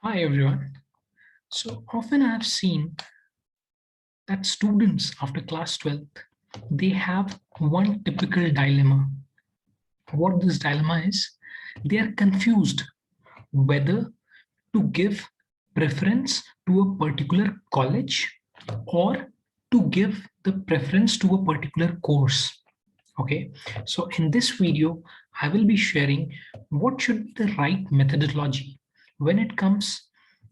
Hi everyone. So often I've seen that students after class 12th, they have one typical dilemma. What this dilemma is, they are confused whether to give preference to a particular college or to give the preference to a particular course. Okay, so in this video, I will be sharing what should be the right methodology when it comes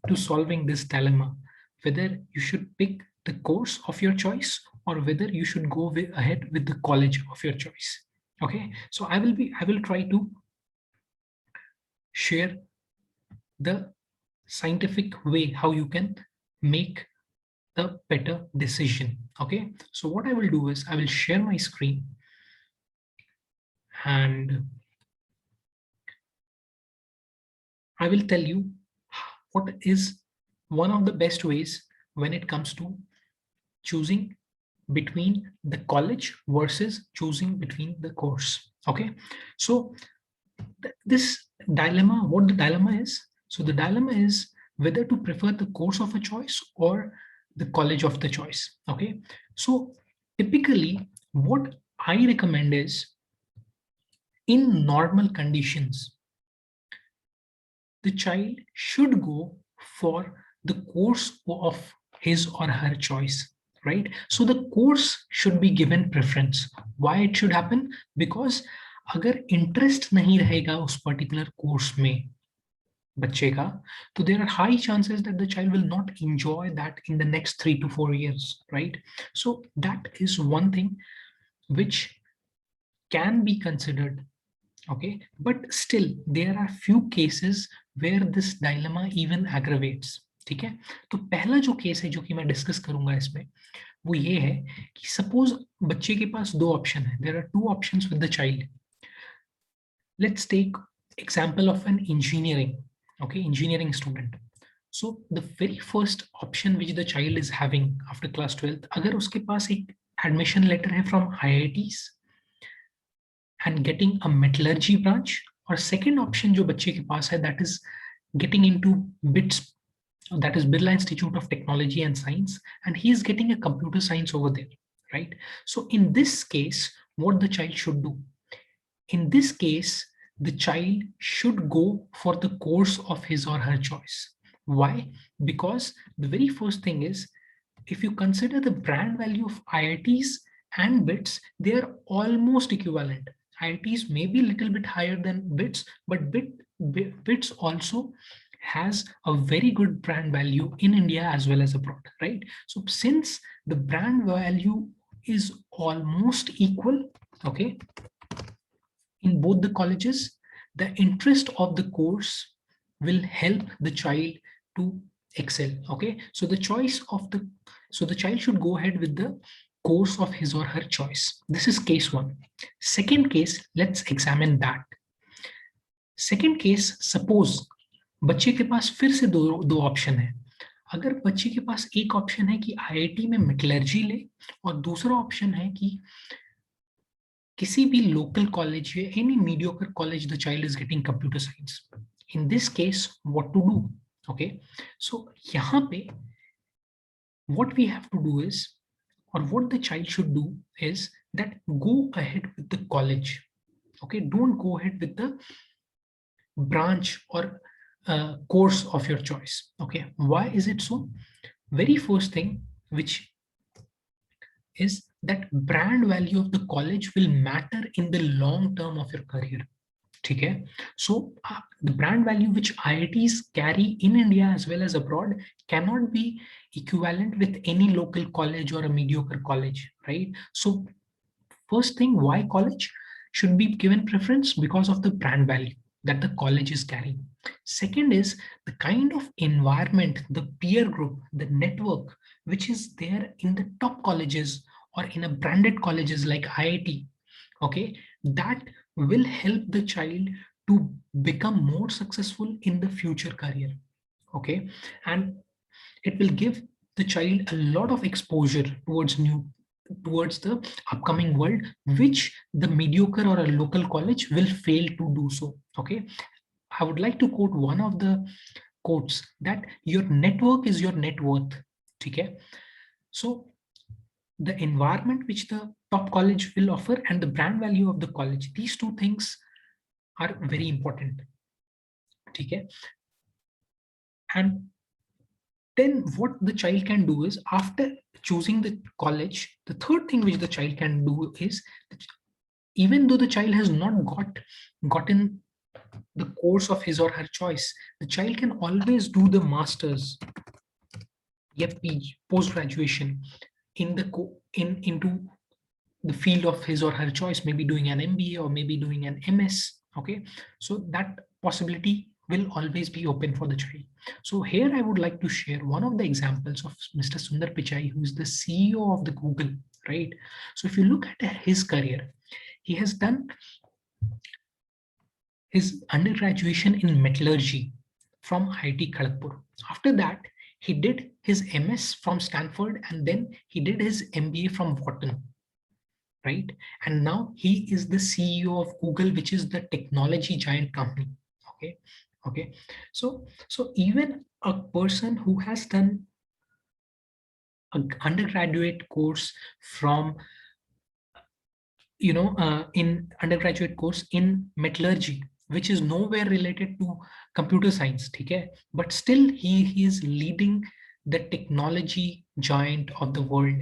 to solving this dilemma, whether you should pick the course of your choice or whether you should go ahead with the college of your choice. Okay, so I will try to share the scientific way how you can make the better decision. Okay, so what I will do is I will share my screen and I will tell you what is one of the best ways when it comes to choosing between the college versus choosing between the course. Okay, so this dilemma, what the dilemma is? So the dilemma is whether to prefer the course of a choice or the college of the choice. Okay, so typically what I recommend is in normal conditions, the child should go for the course of his or her choice, right? So the course should be given preference. Why it should happen? Because अगर interest नहीं रहेगा उस particular course में बच्चे का, तो there are high chances that the child will not enjoy that in the next 3 to 4 years, right? So that is one thing which can be considered. Okay, but still there are few cases where this dilemma even aggravates. ठीक है, तो पहला जो case है जो कि मैं discuss करूंगा इसमें वो ये है कि सपोज बच्चे के पास दो ऑप्शन है. There are two options with the child. Let's take example of an engineering. Okay, engineering student. So the very first option which the child is having after class 12th, अगर उसके पास एक admission letter है from IITs and getting a metallurgy branch, or second option जो बच्चे के पास है that is getting into BITS, that is Birla Institute of Technology and Science, and he is getting a computer science over there, right? So in this case, what the child should do? In this case, the child should go for the course of his or her choice. Why? Because the very first thing is, if you consider the brand value of IITs and BITS, they are almost equivalent. IITs may be a little bit higher than BITS, but BITS also has a very good brand value in India as well as abroad, right? So since the brand value is almost equal, okay, in both the colleges, the interest of the course will help the child to excel. Okay, so the choice of the, so the child should go ahead with the course of his or her choice. This is case one. Second case, let's examine that. Second case, suppose बच्चे के पास फिर से दो दो option है. अगर बच्चे के पास एक ऑप्शन है कि आईआईटी में मेटलर्जी ले और दूसरा ऑप्शन है कि किसी भी लोकल कॉलेज या any mediocre college the child is getting computer science, in this case what to do? Okay, so यहाँ पे what we have to do is, or what the child should do is that go ahead with the college. Okay, don't go ahead with the branch or course of your choice. Okay, why is it so? Very first thing which is that brand value of the college will matter in the long term of your career. ठीक है, so the brand value which IITs carry in India as well as abroad cannot be equivalent with any local college or a mediocre college, right? So first thing, why college should be given preference? Because of the brand value that the college is carrying. Second is the kind of environment, the peer group, the network which is there in the top colleges or in a branded colleges like IIT. Okay, that will help the child to become more successful in the future career. Okay, and it will give the child a lot of exposure towards the upcoming world, which the mediocre or a local college will fail to do so. Okay, I would like to quote one of the quotes that your network is your net worth. Okay, so the environment which the top college will offer and the brand value of the college, these two things are very important. Okay, and then what the child can do is, after choosing the college, the third thing which the child can do is, even though the child has not gotten the course of his or her choice, the child can always do the masters, PG, post graduation in the into the field of his or her choice, maybe doing an MBA or maybe doing an MS. Okay, so that possibility will always be open for the child. So here I would like to share one of the examples of Mr. Sundar Pichai, who is the CEO of the Google, right? So if you look at his career, he has done his undergraduate in metallurgy from IIT Kharagpur. After that, he did his MS from Stanford, and then he did his MBA from Wharton, right? And now he is the CEO of Google, which is the technology giant company. Okay, okay. So even a person who has done an undergraduate course from, in undergraduate course in metallurgy, which is nowhere related to computer science, okay, but still he is leading the technology giant of the world,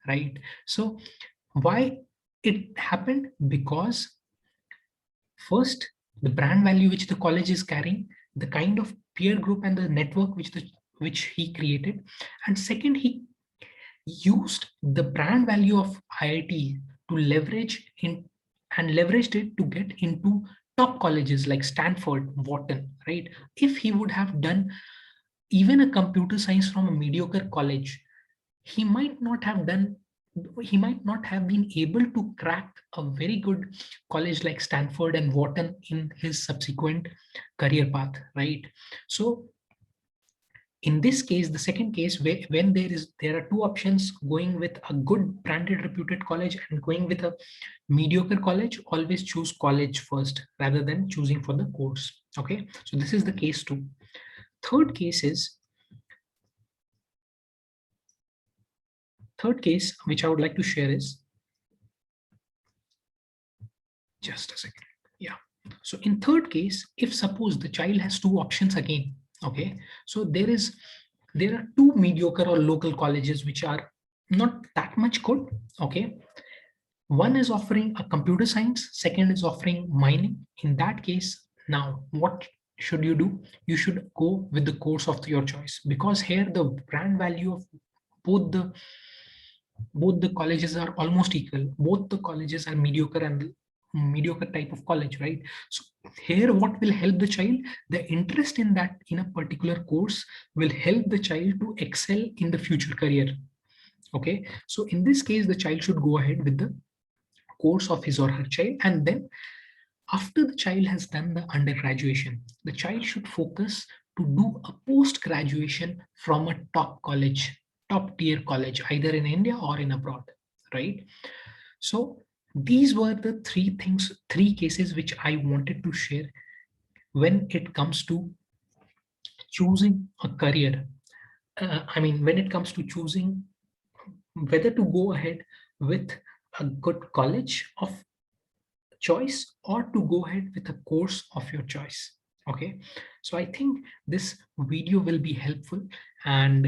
right? So why it happened? Because first, the brand value which the college is carrying, the kind of peer group and the network which he created, and second, he used the brand value of IIT to leverage in and leveraged it to get into top colleges like Stanford, Wharton, right? If he would have done even a computer science from a mediocre college, he might not have done he might not have been able to crack a very good college like Stanford and Wharton in his subsequent career path, right? So in this case, the second case, when there are two options, going with a good branded reputed college and going with a mediocre college, always choose college first rather than choosing for the course. Okay, so this is the case two. Third case is, third case which I would like to share is, just a second. Yeah. So in third case, if suppose the child has two options again, okay, so there are two mediocre or local colleges which are not that much good, okay. One is offering a computer science, second is offering mining. In that case, now what should you do? You should go with the course of your choice, because here the brand value of both the both the colleges are almost equal. Both the colleges are mediocre and mediocre type of college, right? So here what will help the child, the interest in that in a particular course will help the child to excel in the future career. Okay, so in this case the child should go ahead with the course of his or her child, and then after the child has done the undergraduation, the child should focus to do a post graduation from a top college, top tier college, either in India or in abroad, right? So these were the three things, three cases which I wanted to share when it comes to choosing a career. I mean, when it comes to choosing whether to go ahead with a good college of choice or to go ahead with a course of your choice. Okay, so I think this video will be helpful and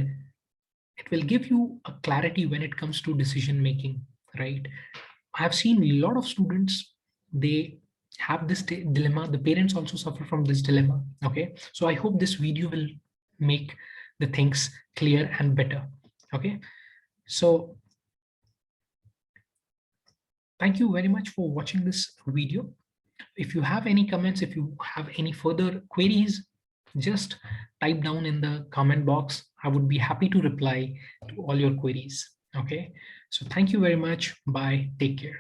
it will give you a clarity when it comes to decision making, right? I have seen a lot of students, they have this dilemma. The parents also suffer from this dilemma. Okay, so I hope this video will make the things clear and better. Okay, so thank you very much for watching this video. If you have any comments, if you have any further queries, just type down in the comment box. I would be happy to reply to all your queries. Okay, so thank you very much. Bye. Take care.